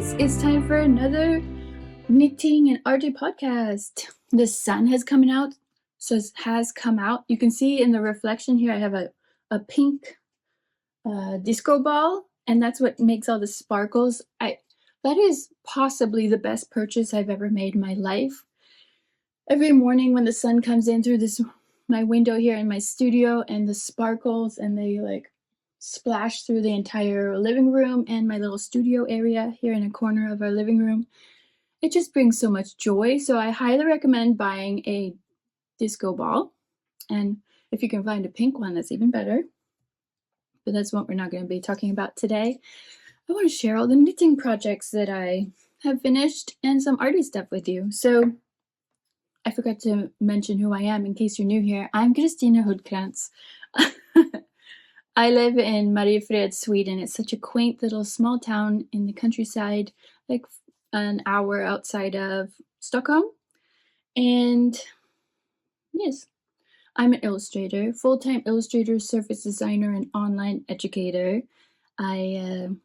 guys, it's time for another knitting and Arty podcast. The sun has come out, You can see in the reflection here I have a pink disco ball, and that's what makes all the sparkles. That is possibly the best purchase I've ever made in my life. Every morning when the sun comes in through my window here in my studio, and the sparkles, and they like splash through the entire living room and my little studio area here in a corner of our living room. It just brings so much joy. So I highly recommend buying a disco ball. And if you can find a pink one, that's even better. But that's what we're not going to be talking about today. I want to share all the knitting projects that I have finished and some arty stuff with you. So I forgot to mention who I am in case you're new here. I'm Kristina Hultkrantz. I live in Mariefred, Sweden. It's such a quaint little small town in the countryside, like an hour outside of Stockholm. And yes, I'm an illustrator, full-time illustrator, surface designer, and online educator. I'm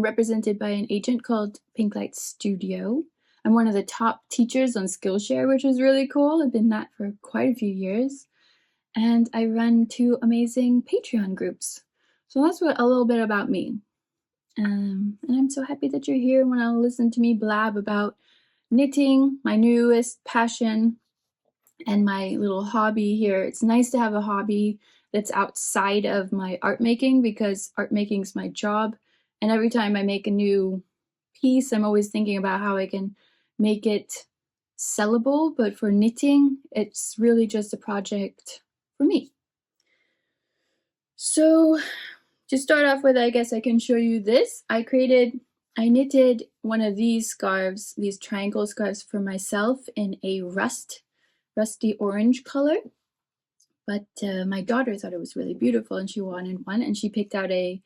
represented by an agent called Pink Light Studio. I'm one of the top teachers on Skillshare, which is really cool. I've been that for quite a few years. And I run 2 amazing Patreon groups. So that's a little bit about me. And I'm so happy that you're here and want to listen to me blab about knitting, my newest passion, and my little hobby here. It's nice to have a hobby that's outside of my art making, because art making is my job. And every time I make a new piece, I'm always thinking about how I can make it sellable. But for knitting, it's really just a project for me. So to start off with, I guess I can show you this. I knitted one of these scarves, these triangle scarves, for myself in a rusty orange color. But my daughter thought it was really beautiful and she wanted one, and she picked out a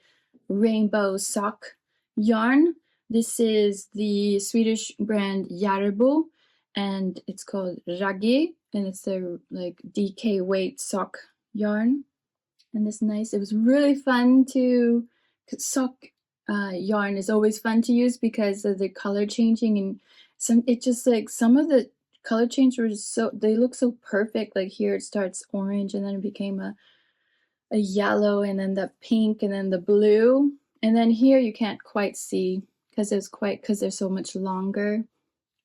rainbow sock yarn. This is the Swedish brand Järbo, and it's called Raggi, and it's a like DK weight sock yarn. And it's nice. It was really fun to sock yarn is always fun to use because of the color changing, and some of the color change were they look so perfect. Like here it starts orange and then it became a yellow, and then the pink, and then the blue, and then here you can't quite see because they're so much longer,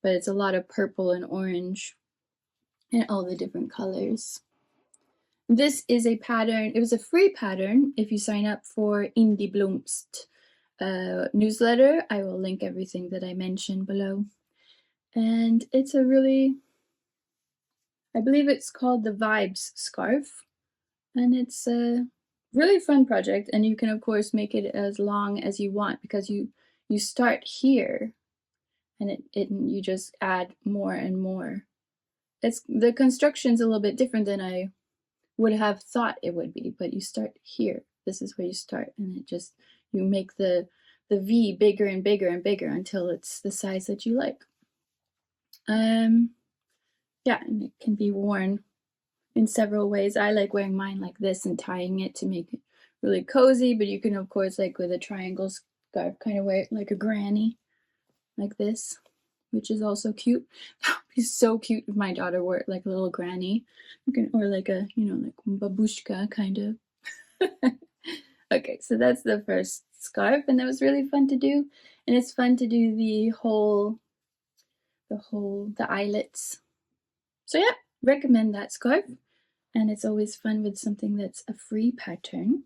but it's a lot of purple and orange and all the different colors. This is a pattern. It was a free pattern if you sign up for Indiblomst newsletter. I will link everything that I mentioned below. And it's I believe it's called the Vibes scarf. And it's a really fun project. And you can, of course, make it as long as you want, because you start here and you just add more and more. The construction's a little bit different than I would have thought it would be, but you start here. This is where you start, and you make the V bigger and bigger and bigger until it's the size that you like. And it can be worn in several ways. I like wearing mine like this and tying it to make it really cozy, but you can, of course, like with a triangle scarf, kind of wear it like a granny, like this, which is also cute. It's so cute if my daughter wore it like a little granny, or like a, like babushka kind of. Okay, so that's the first scarf, and that was really fun to do. And it's fun to do the eyelets. So yeah, recommend that scarf. And it's always fun with something that's a free pattern.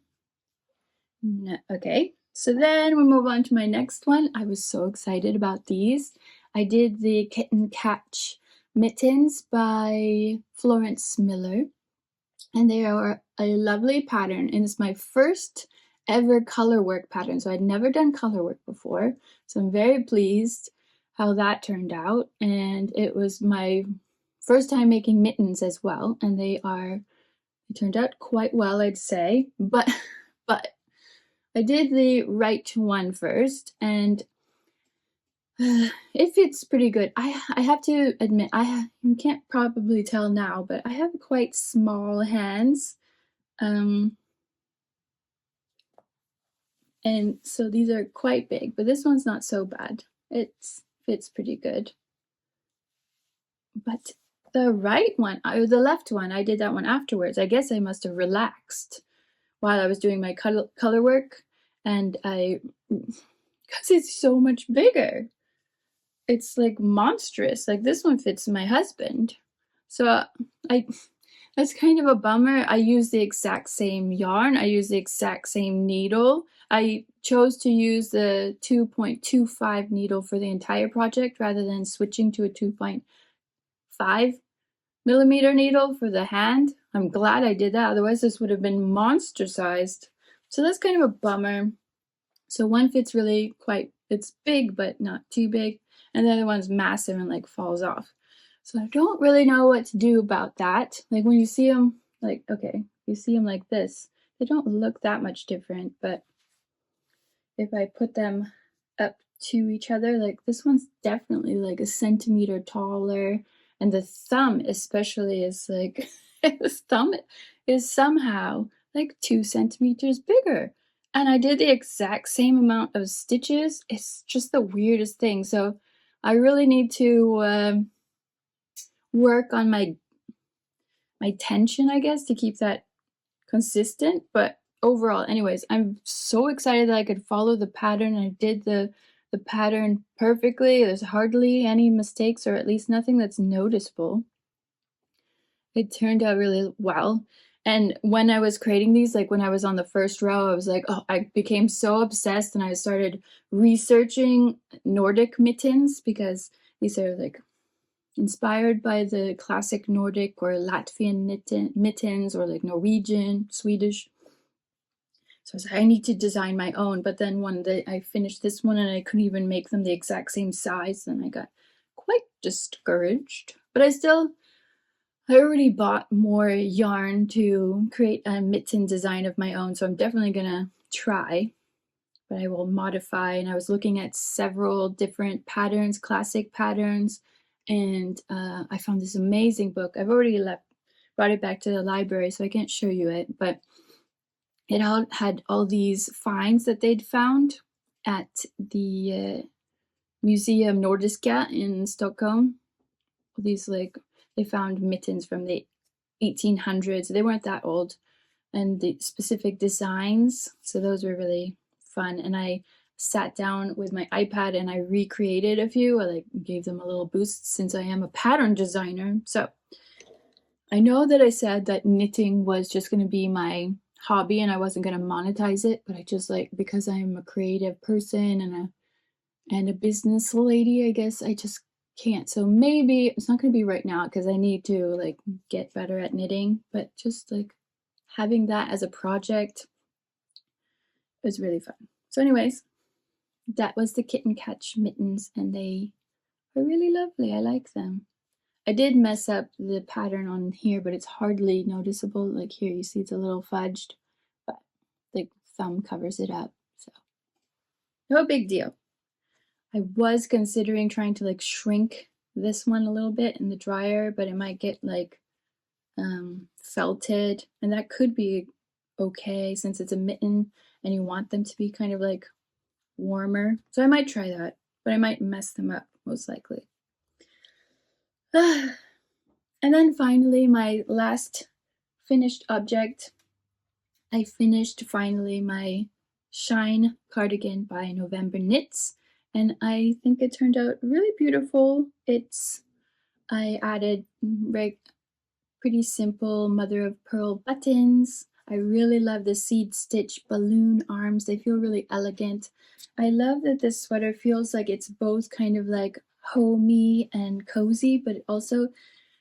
Okay, so then we move on to my next one. I was so excited about these. I did the Kitten Catch Mittens by Florence Miller, and they are a lovely pattern, and it's my first ever color work pattern. So I'd never done color work before, so I'm very pleased how that turned out. And it was my first time making mittens as well, and they turned out quite well, I'd say. But I did the right one first, and it fits pretty good. I have to admit, you can't probably tell now, but I have quite small hands. And so these are quite big, but this one's not so bad. It fits pretty good. But the right one, or the left one, I did that one afterwards. I guess I must have relaxed while I was doing my color work, and because it's so much bigger. It's like monstrous. Like this one fits my husband. So that's kind of a bummer. I use the exact same yarn. I use the exact same needle. I chose to use the 2.25 needle for the entire project rather than switching to a 2.5 millimeter needle for the hand. I'm glad I did that. Otherwise this would have been monster sized. So that's kind of a bummer. So one fits really it's big, but not too big. And the other one's massive and like falls off. So I don't really know what to do about that. Like when you see them, like, okay, you see them like this, they don't look that much different, but if I put them up to each other, like this one's definitely like a centimeter taller, and the thumb especially is like, the thumb is somehow like 2 centimeters bigger. And I did the exact same amount of stitches. It's just the weirdest thing. So I really need to work on my tension, I guess, to keep that consistent. But overall, anyways, I'm so excited that I could follow the pattern. I did the pattern perfectly. There's hardly any mistakes, or at least nothing that's noticeable. It turned out really well. And when I was creating these, like when I was on the first row, I was like, oh, I became so obsessed, and I started researching Nordic mittens, because these are like inspired by the classic Nordic or Latvian mittens, or like Norwegian, Swedish. So I was like, I need to design my own. But then one day I finished this one and I couldn't even make them the exact same size. Then I got quite discouraged. But I already bought more yarn to create a mitten design of my own, so I'm definitely gonna try, but I will modify. And I was looking at several different patterns, classic patterns, and I found this amazing book. I've already brought it back to the library, so I can't show you it, but it had all these finds that they'd found at the Museum Nordiska in Stockholm. These they found mittens from the 1800s. They weren't that old, and the specific designs. So those were really fun. And I sat down with my iPad and I recreated a few. I gave them a little boost since I am a pattern designer. So I know that I said that knitting was just going to be my hobby and I wasn't going to monetize it, but I just because I'm a creative person and a business lady, I guess I just can't. So maybe it's not going to be right now because I need to get better at knitting, but just having that as a project was really fun. So anyways, that was the Kitten Catch mittens, and they are really lovely. I like them. I did mess up the pattern on here, but it's hardly noticeable. Like here you see it's a little fudged, but the thumb covers it up, so no big deal. I was considering trying to shrink this one a little bit in the dryer, but it might get felted, and that could be okay since it's a mitten and you want them to be kind of warmer. So I might try that, but I might mess them up most likely. And then finally, my last finished object. I finished finally my Shine cardigan by November Knits, and I think it turned out really beautiful. I added pretty simple mother of pearl buttons. I really love the seed stitch balloon arms. They feel really elegant. I love that this sweater feels like it's both kind of homey and cozy, but also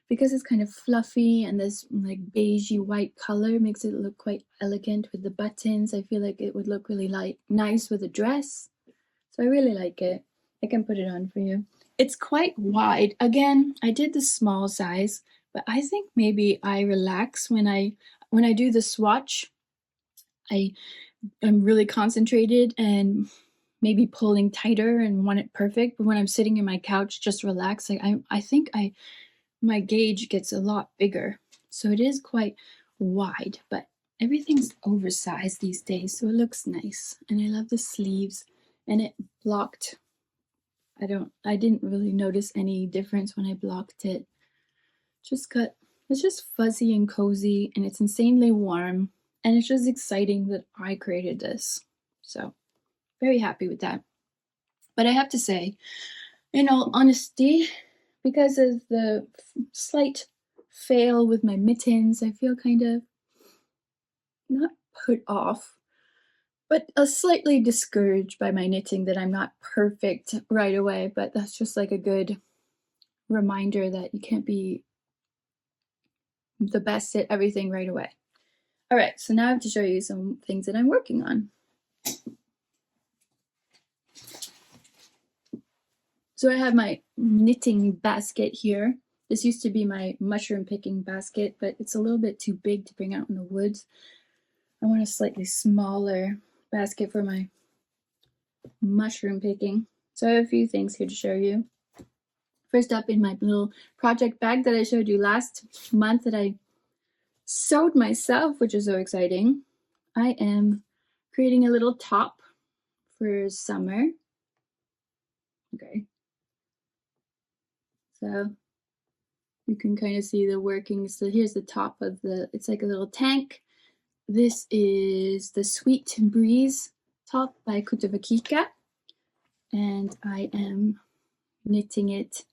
because it's kind of fluffy and this beigey white color makes it look quite elegant with the buttons. I feel like it would look really nice with a dress. So I really like it. I can put it on for you. It's quite wide. Again, I did the small size, but I think maybe I relax when I do the swatch. I'm really concentrated and maybe pulling tighter and want it perfect. But when I'm sitting in my couch, just relax, I think my gauge gets a lot bigger. So it is quite wide, but everything's oversized these days, so it looks nice. And I love the sleeves, and it blocked. I didn't really notice any difference when I blocked it. It's just fuzzy and cozy, and it's insanely warm, and it's just exciting that I created this. So very happy with that. But I have to say, in all honesty, because of the slight fail with my mittens, I feel kind of not put off, but slightly discouraged by my knitting, that I'm not perfect right away. But that's just like a good reminder that you can't be the best at everything right away. All right, so now I have to show you some things that I'm working on. So I have my knitting basket here. This used to be my mushroom picking basket, but it's a little bit too big to bring out in the woods. I want a slightly smaller basket for my mushroom picking. So I have a few things here to show you. First up, in my little project bag that I showed you last month that I sewed myself, which is so exciting, I am creating a little top for summer. Okay. So you can kind of see the workings. So here's the top of it's like a little tank. This is the Sweet Breeze top by Kutovakika, and I am knitting it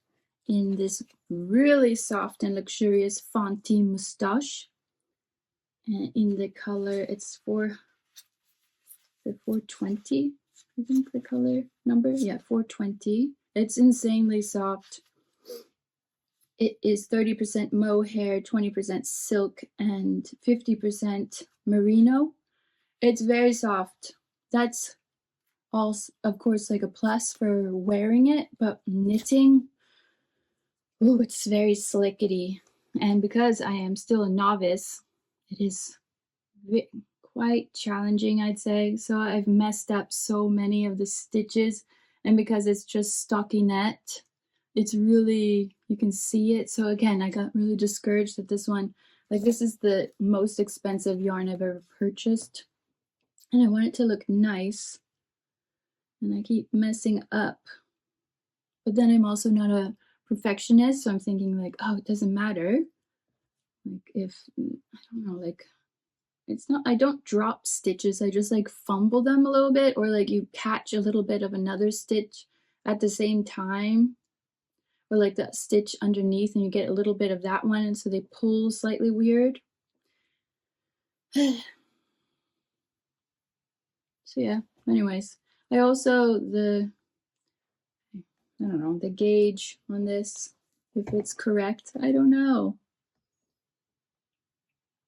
in this really soft and luxurious Fonty Moustache. And in the color, it's 420, I think the color number. Yeah, 420. It's insanely soft. It is 30% mohair, 20% silk, and 50% merino. It's very soft. That's also, of course, like a plus for wearing it, but knitting, oh, it's very slickety. And because I am still a novice, it is quite challenging, I'd say. So I've messed up so many of the stitches, and because it's just stockinette, it's really, you can see it. So again, I got really discouraged that this one, like, this is the most expensive yarn I've ever purchased, and I want it to look nice, and I keep messing up. But then I'm also not a perfectionist, so I'm thinking like, oh, it doesn't matter. Like, if, I don't know, like, it's not, I don't drop stitches, I just like fumble them a little bit, or like you catch a little bit of another stitch at the same time, or like that stitch underneath and you get a little bit of that one, and so they pull slightly weird. So yeah, anyways, I also, I don't know, the gauge on this, if it's correct, I don't know.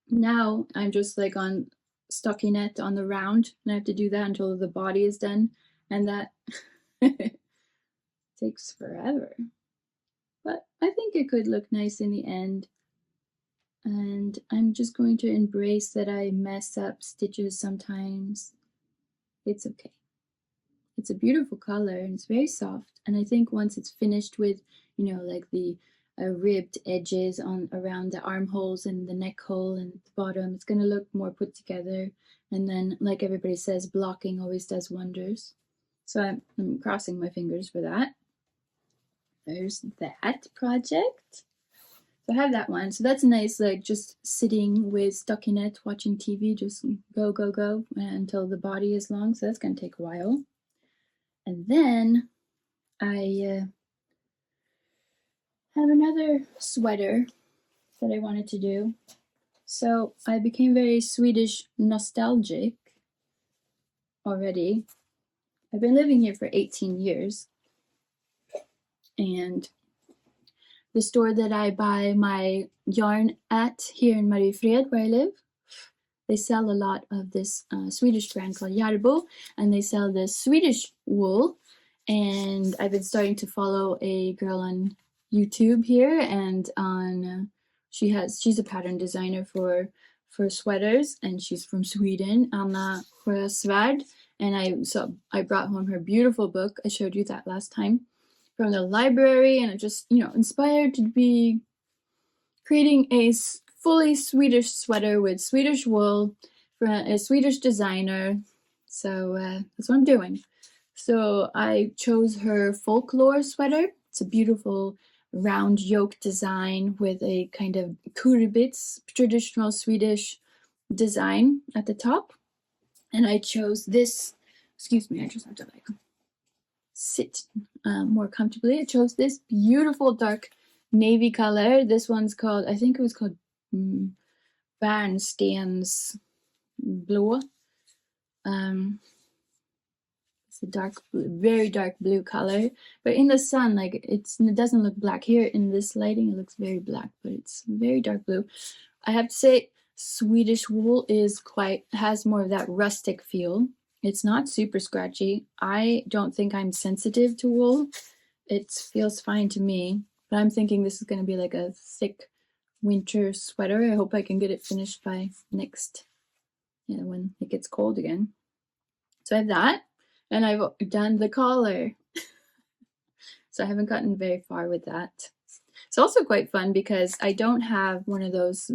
Now I'm just like on stockinette on the round, and I have to do that until the body is done, and that takes forever. But I think it could look nice in the end. And I'm just going to embrace that I mess up stitches sometimes. It's okay. It's a beautiful color, and it's very soft. And I think once it's finished with, you know, like the ribbed edges on around the armholes and the neck hole and the bottom, it's going to look more put together. And then, like everybody says, blocking always does wonders. So I'm crossing my fingers for that. There's that project. So I have that one. So that's nice, like just sitting with stockinette, watching TV, just go, go, go until the body is long. So that's going to take a while. And then I have another sweater that I wanted to do. So I became very Swedish nostalgic already. I've been living here for 18 years. And the store that I buy my yarn at here in Mariefred, where I live, they sell a lot of this Swedish brand called Järbo, and they sell this Swedish wool. And I've been starting to follow a girl on YouTube here, and on she's a pattern designer for sweaters, and she's from Sweden, Anna Sjösvärd. And I brought home her beautiful book. I showed you that last time, from the library, and I just, you know, inspired to be creating a fully Swedish sweater with Swedish wool from a Swedish designer. So that's what I'm doing. So I chose her Folklore sweater. It's a beautiful round yoke design with a kind of kurbits, traditional Swedish design at the top. And I chose this, excuse me, I just have to like sit more comfortably. I chose this beautiful dark navy color. This one's called, I think it was called Bernstens Blå. It's a dark blue, very dark blue color, but in the sun, like it doesn't look black. Here in this lighting, it looks very black, but it's very dark blue. I have to say, Swedish wool has more of that rustic feel. It's not super scratchy. I don't think I'm sensitive to wool. It feels fine to me, but I'm thinking this is going to be like a thick winter sweater. I hope I can get it finished by next, when it gets cold again. So I have that, and I've done the collar. So I haven't gotten very far with that. It's also quite fun because I don't have one of those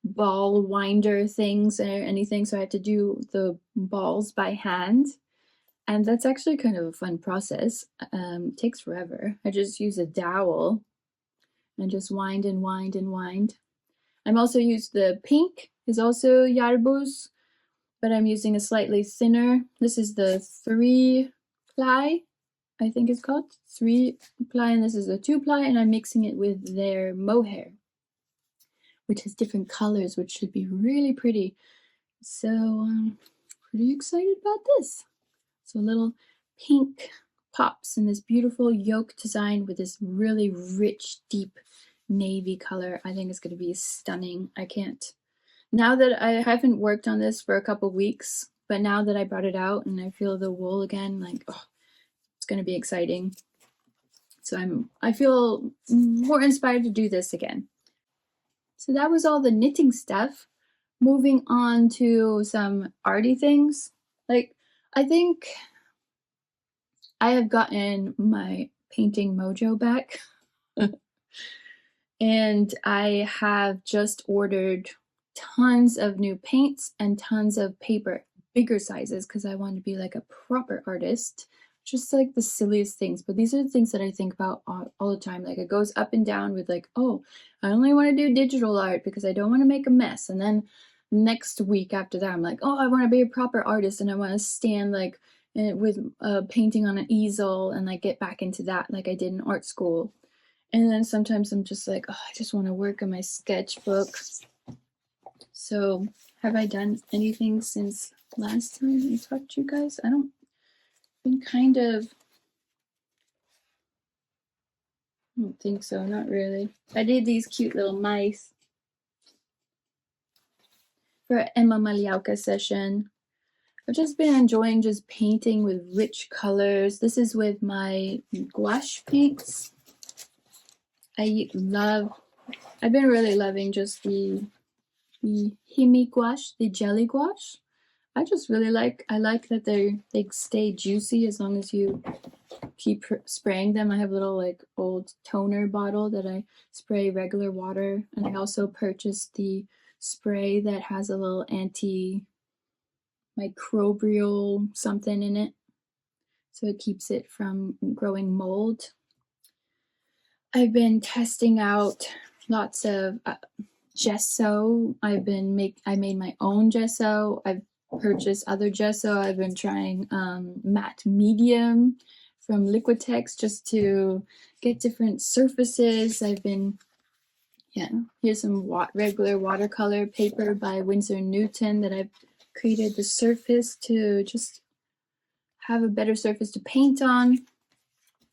ball winder things or anything, so I had to do the balls by hand, and that's actually kind of a fun process. It takes forever. I just use a dowel and just wind and wind and wind. I'm also used the pink is also Järbo's, but I'm using a slightly thinner. This is the 3-ply, I think it's called 3-ply, and this is a 2-ply, and I'm mixing it with their mohair, which has different colors, which should be really pretty. So I'm pretty excited about this. So little pink pops in this beautiful yoke design with this really rich, deep navy color. I think it's going to be stunning. I can't, now that I haven't worked on this for a couple weeks, but now that I brought it out and I feel the wool again, like, oh, it's going to be exciting. So I feel more inspired to do this again. So that was all the knitting stuff. Moving on to some arty things. Like, I think I have gotten my painting mojo back. And I have just ordered tons of new paints and tons of paper, bigger sizes, because I want to be like a proper artist. Just like the silliest things, but these are the things that I think about all the time. Like, it goes up and down with like, oh, I only want to do digital art because I don't want to make a mess. And then next week after that, I'm like, oh, I want to be a proper artist and I want to stand like with painting on an easel and like get back into that like I did in art school. And then sometimes I'm just like, oh, I just want to work on my sketchbook. So have I done anything since last time I talked to you guys? I don't think so, not really. I did these cute little mice for Emma Maliauka session. I've just been enjoying just painting with rich colors. This is with my gouache paints. I've been really loving just the Himi gouache, the jelly gouache. I like that they stay juicy as long as you keep spraying them. I have a little like old toner bottle that I spray regular water, and I also purchased the spray that has a little antimicrobial something in it, so it keeps it from growing mold. I've been testing out lots of gesso. I made my own gesso. I've purchased other gesso. I've been trying matte medium from Liquitex just to get different surfaces. Here's some regular watercolor paper by Winsor & Newton that I've created the surface to just have a better surface to paint on.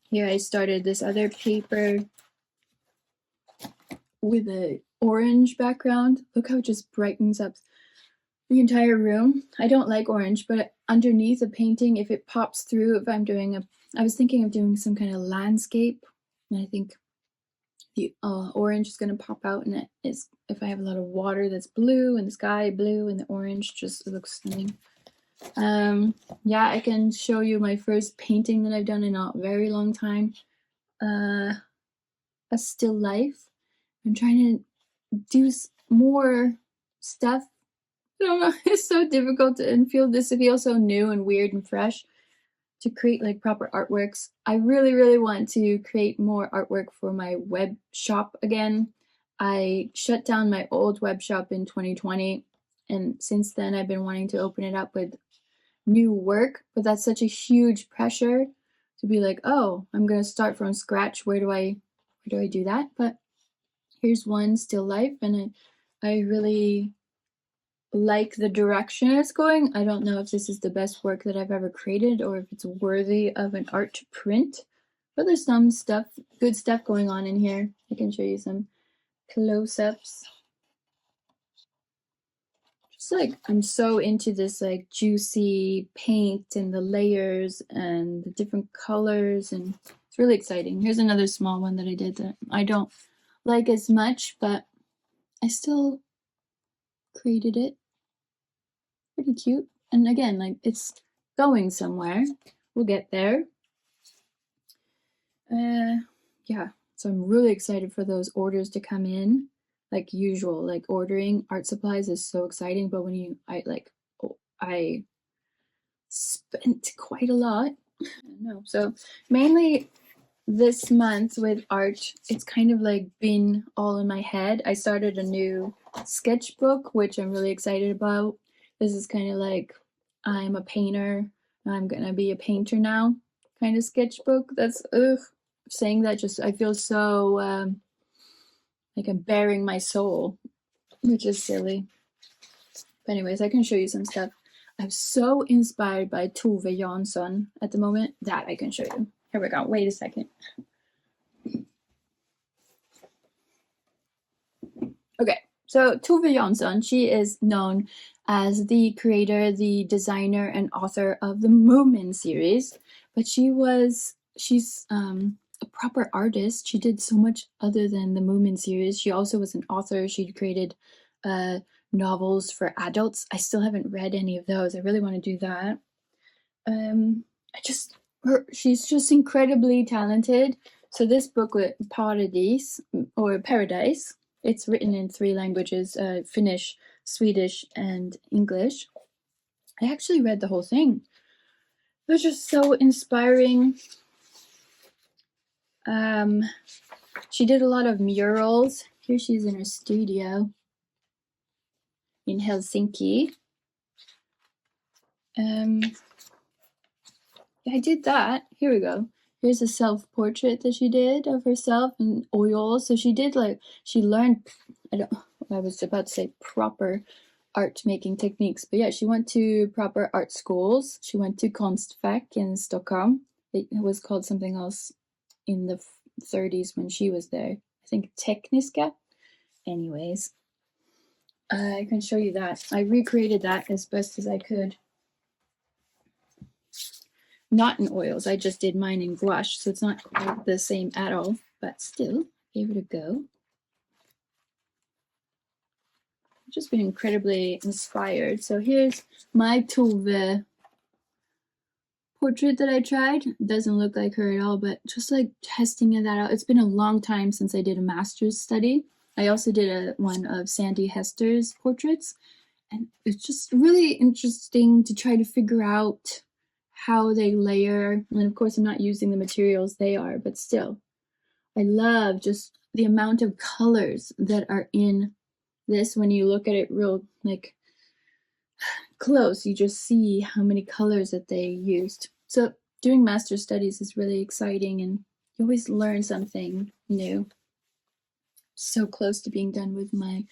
Here I started this other paper with an orange background. Look how it just brightens up the entire room. I don't like orange, but underneath a painting, if it pops through, if I'm doing I was thinking of doing some kind of landscape, and I think the orange is going to pop out, and if I have a lot of water that's blue and the sky blue and the orange just looks stunning. Yeah, I can show you my first painting that I've done in a very long time. A still life. I'm trying to do more stuff. I don't know, it's so difficult and this feels so new and weird and fresh to create like proper artworks. I really want to create more artwork for my web shop again. I shut down my old web shop in 2020, and since then I've been wanting to open it up with new work, but that's such a huge pressure to be like, oh, I'm gonna start from scratch. Where do I do that? But here's one still life, and I really like the direction it's going. I don't know if this is the best work that I've ever created or if it's worthy of an art to print, but there's some stuff, good stuff going on in here. I can show you some close-ups. Just like, I'm so into this like juicy paint and the layers and the different colors, and it's really exciting. Here's another small one that I did that I don't like as much, but I still created it. Pretty cute. And again, like, it's going somewhere. We'll get there. Yeah, so I'm really excited for those orders to come in. Like usual, like ordering art supplies is so exciting, but when I spent quite a lot. I don't know. So mainly this month with art, it's kind of like been all in my head. I started a new sketchbook, which I'm really excited about. This is kind of like, I'm a painter, I'm gonna be a painter now kind of sketchbook. That's, saying that just, I feel so like I'm bearing my soul, which is silly. But anyways, I can show you some stuff. I'm so inspired by Tove Jansson at the moment that I can show you. Here we go. Wait a second. Okay, so Tove Jansson, she is known as the creator, the designer, and author of the Moomin series, but she's a proper artist. She did so much other than the Moomin series. She also was an author. She created novels for adults. I still haven't read any of those. I really want to do that. She's just incredibly talented. So this book with Paradise, it's written in 3 languages, Finnish, Swedish, and English. I actually read the whole thing. It was just so inspiring. She did a lot of murals. Here she's in her studio in Helsinki. I did that. Here we go. Here's a self-portrait that she did of herself in oils. So she learned, I was about to say proper art making techniques, but yeah, she went to proper art schools. She went to Konstfack in Stockholm. It was called something else in the 30s when she was there. I think Tekniska. Anyways, I can show you that. I recreated that as best as I could. Not in oils, I just did mine in gouache, so it's not quite the same at all, but still, gave it a go. I've just been incredibly inspired. So here's my Tove portrait that I tried. It doesn't look like her at all, but just like testing that out. It's been a long time since I did a master's study. I also did one of Sandy Hester's portraits, and it's just really interesting to try to figure out how they layer. And of course, I'm not using the materials they are, but still, I love just the amount of colors that are in this. When you look at it real like close, you just see how many colors that they used. So doing master studies is really exciting, and you always learn something new. So close to being done with my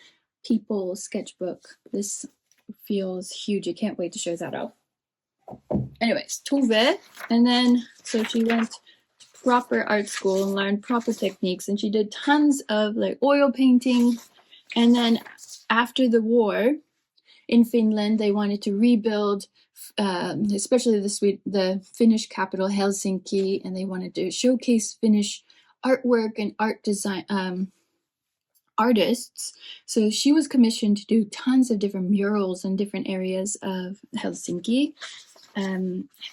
people sketchbook. This feels huge. I can't wait to show that off. Anyways, Tove, and then so she went to proper art school and learned proper techniques, and she did tons of like oil painting. And then after the war in Finland, they wanted to rebuild, especially the Finnish capital Helsinki, and they wanted to showcase Finnish artwork and art design artists. So she was commissioned to do tons of different murals in different areas of Helsinki.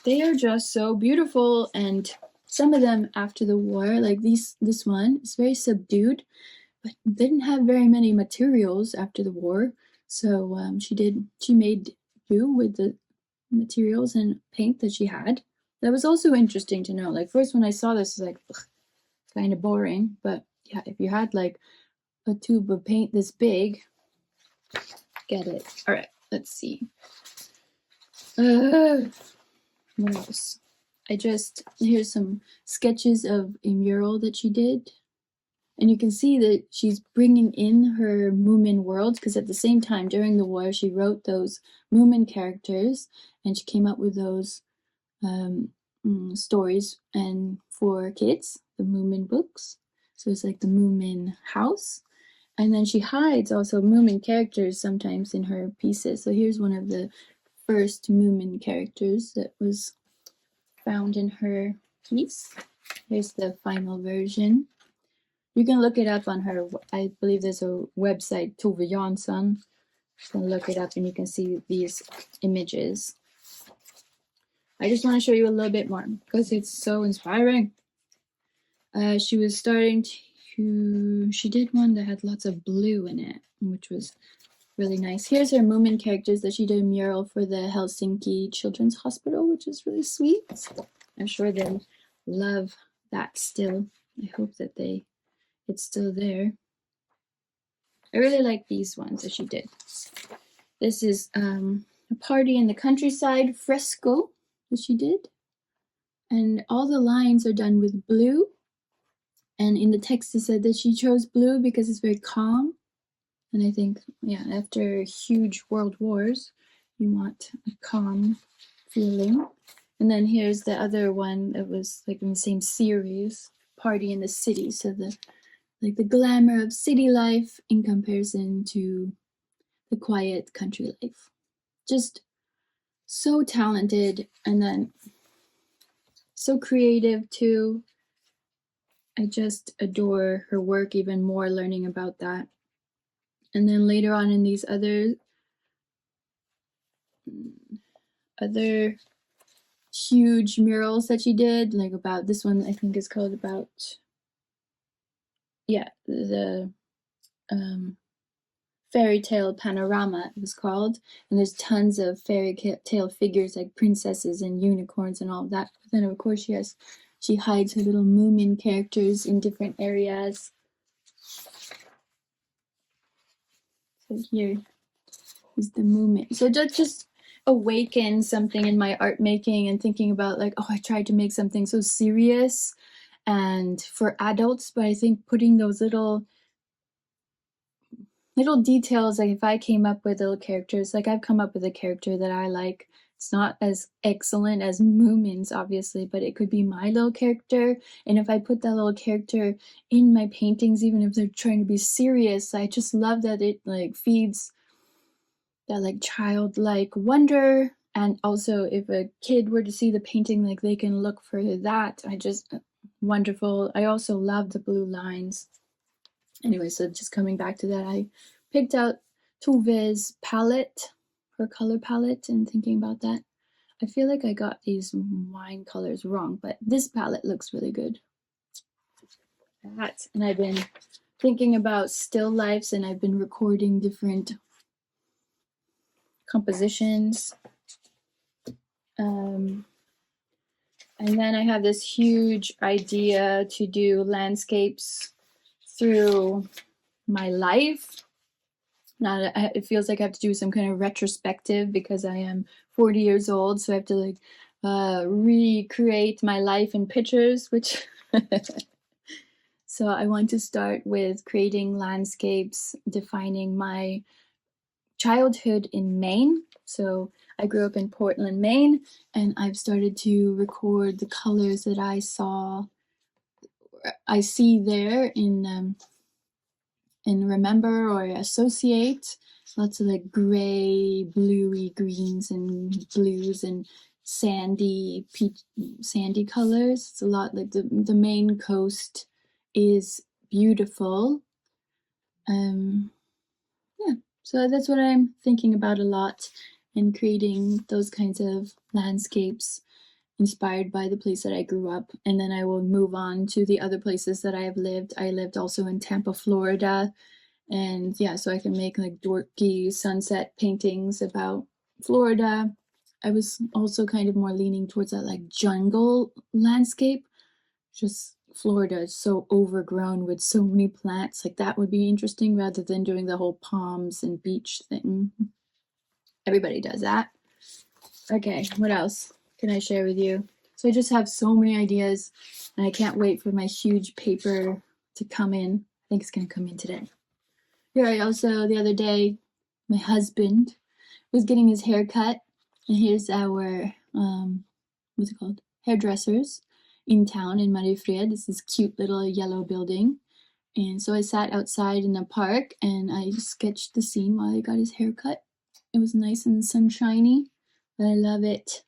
They are just so beautiful, and some of them after the war, like this one is very subdued, but didn't have very many materials after the war. So she made do with the materials and paint that she had. That was also interesting to know. Like first when I saw this, I was like, it's kind of boring. But yeah, if you had like a tube of paint this big, get it. All right, let's see. What else? Here's some sketches of a mural that she did. And you can see that she's bringing in her Moomin world, because at the same time during the war she wrote those Moomin characters and she came up with those stories and for kids, the Moomin books. So it's like the Moomin house. And then she hides also Moomin characters sometimes in her pieces. So here's one of the first Moomin characters that was found in her piece. Here's the final version. You can look it up on her, I believe there's a website, Tove Jansson. You can look it up and you can see these images. I just want to show you a little bit more because it's so inspiring. She did one that had lots of blue in it, which was really nice. Here's her Moomin characters that she did a mural for the Helsinki Children's Hospital, which is really sweet. I'm sure they'll love that still. I hope that it's still there. I really like these ones that she did. This is a party in the countryside fresco that she did. And all the lines are done with blue. And in the text it said that she chose blue because it's very calm. And I think, yeah, after huge world wars, you want a calm feeling. And then here's the other one that was like in the same series, Party in the City. So the glamour of city life in comparison to the quiet country life. Just so talented and then so creative too. I just adore her work even more learning about that. And then later on in these other huge murals that she did, like about this one I think is called about, yeah, the fairy tale panorama it was called, and there's tons of fairy tale figures like princesses and unicorns and all of that. But then of course she hides her little Moomin characters in different areas. So here is the Moomin. So that just awakened something in my art making and thinking about like, oh, I tried to make something so serious and for adults, but I think putting those little details, like if I came up with little characters, like I've come up with a character that I like. It's not as excellent as Moomin's, obviously, but it could be my little character. And if I put that little character in my paintings, even if they're trying to be serious, I just love that it like feeds that like childlike wonder. And also if a kid were to see the painting, like they can look for that. Wonderful. I also love the blue lines. Anyway, so just coming back to that, I picked out Tove's palette, her color palette, and thinking about that. I feel like I got these wine colors wrong, but this palette looks really good. And I've been thinking about still lifes, and I've been recording different compositions. And then I have this huge idea to do landscapes through my life. Now it feels like I have to do some kind of retrospective because I am 40 years old, so I have to like recreate my life in pictures, which so I want to start with creating landscapes, defining my childhood in Maine. So I grew up in Portland, Maine, and I've started to record the colors that I see there in remember or associate. Lots of like gray, bluey greens and blues and sandy colors. It's a lot like the Maine coast is beautiful. Yeah, so that's what I'm thinking about a lot in creating those kinds of landscapes. inspired by the place that I grew up, and then I will move on to the other places that I have lived. I lived also in Tampa, Florida, and yeah, so I can make like dorky sunset paintings about Florida. I was also kind of more leaning towards that like jungle landscape. Just Florida is so overgrown with so many plants, like that would be interesting rather than doing the whole palms and beach thing. Everybody does that. Okay, what else can I share with you? So I just have so many ideas, and I can't wait for my huge paper to come in. I think it's gonna come in today. Here I also, the other day, my husband was getting his hair cut, and here's our, what's it called? Hairdressers in town in Mariefred. This is cute little yellow building. And so I sat outside in the park and I sketched the scene while he got his hair cut. It was nice and sunshiny. I love it.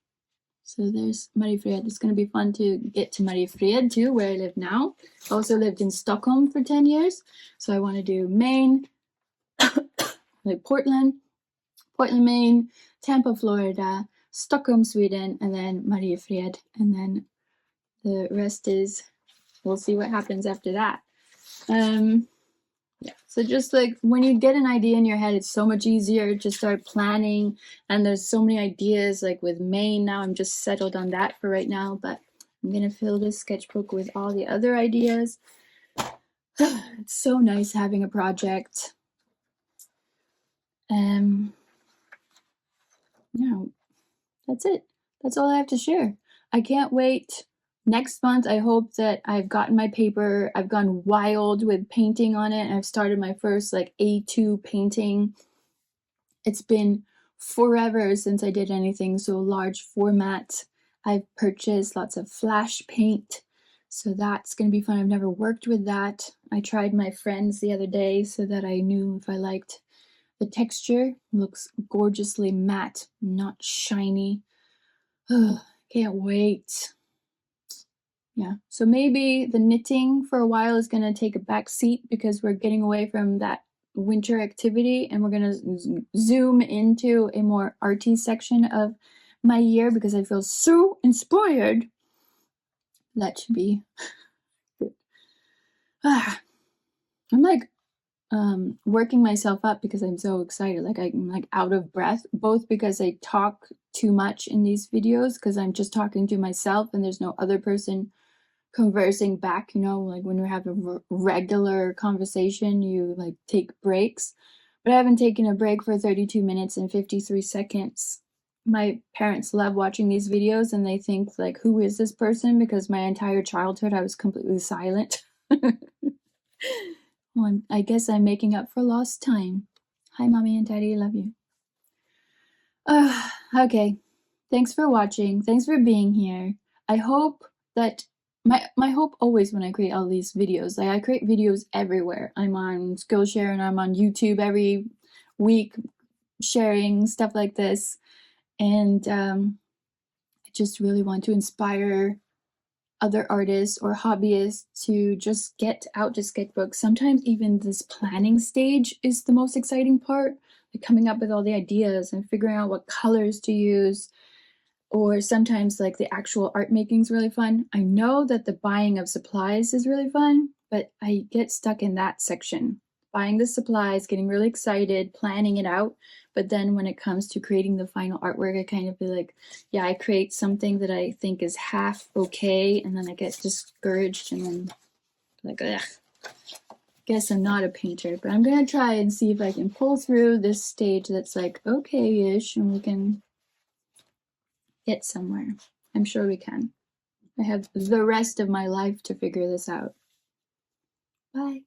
So there's Mariefred. It's going to be fun to get to Mariefred too, where I live now. I also lived in Stockholm for 10 years. So I want to do Maine, like Portland, Maine, Tampa, Florida, Stockholm, Sweden, and then Mariefred. And then the rest is, we'll see what happens after that. Yeah, so just like when you get an idea in your head, it's so much easier to start planning, and there's so many ideas. Like with Maine now, I'm just settled on that for right now, but I'm gonna fill this sketchbook with all the other ideas. It's so nice having a project. Yeah, that's it. That's all I have to share. I can't wait. Next month, I hope that I've gotten my paper. I've gone wild with painting on it. I've started my first like A2 painting. It's been forever since I did anything so large format. I've purchased lots of flash paint, so that's going to be fun. I've never worked with that. I tried my friends the other day so that I knew if I liked the texture. It looks gorgeously matte, not shiny. Can't wait. Yeah, so maybe the knitting for a while is going to take a back seat because we're getting away from that winter activity, and we're going to zoom into a more arty section of my year because I feel so inspired. That should be good. I'm like working myself up because I'm so excited. Like I'm like out of breath, both because I talk too much in these videos because I'm just talking to myself and there's no other person conversing back, you know, like when you have a regular conversation, you like take breaks. But I haven't taken a break for 32 minutes and 53 seconds. My parents love watching these videos and they think like, who is this person? Because my entire childhood I was completely silent. Well, I guess I'm making up for lost time. Hi, Mommy and Daddy, love you. Okay, thanks for watching. Thanks for being here. I hope that my hope always when I create all these videos, like I create videos everywhere. I'm on Skillshare and I'm on YouTube every week sharing stuff like this. And I just really want to inspire other artists or hobbyists to just get out to sketchbook. Sometimes even this planning stage is the most exciting part, like coming up with all the ideas and figuring out what colors to use. Or sometimes like the actual art making is really fun. I know that the buying of supplies is really fun, but I get stuck in that section. Buying the supplies, getting really excited, planning it out. But then when it comes to creating the final artwork, I kind of feel like, yeah, I create something that I think is half okay, and then I get discouraged and then like, ugh. Guess I'm not a painter, but I'm gonna try and see if I can pull through this stage that's like okay-ish and we can get somewhere. I'm sure we can. I have the rest of my life to figure this out. Bye.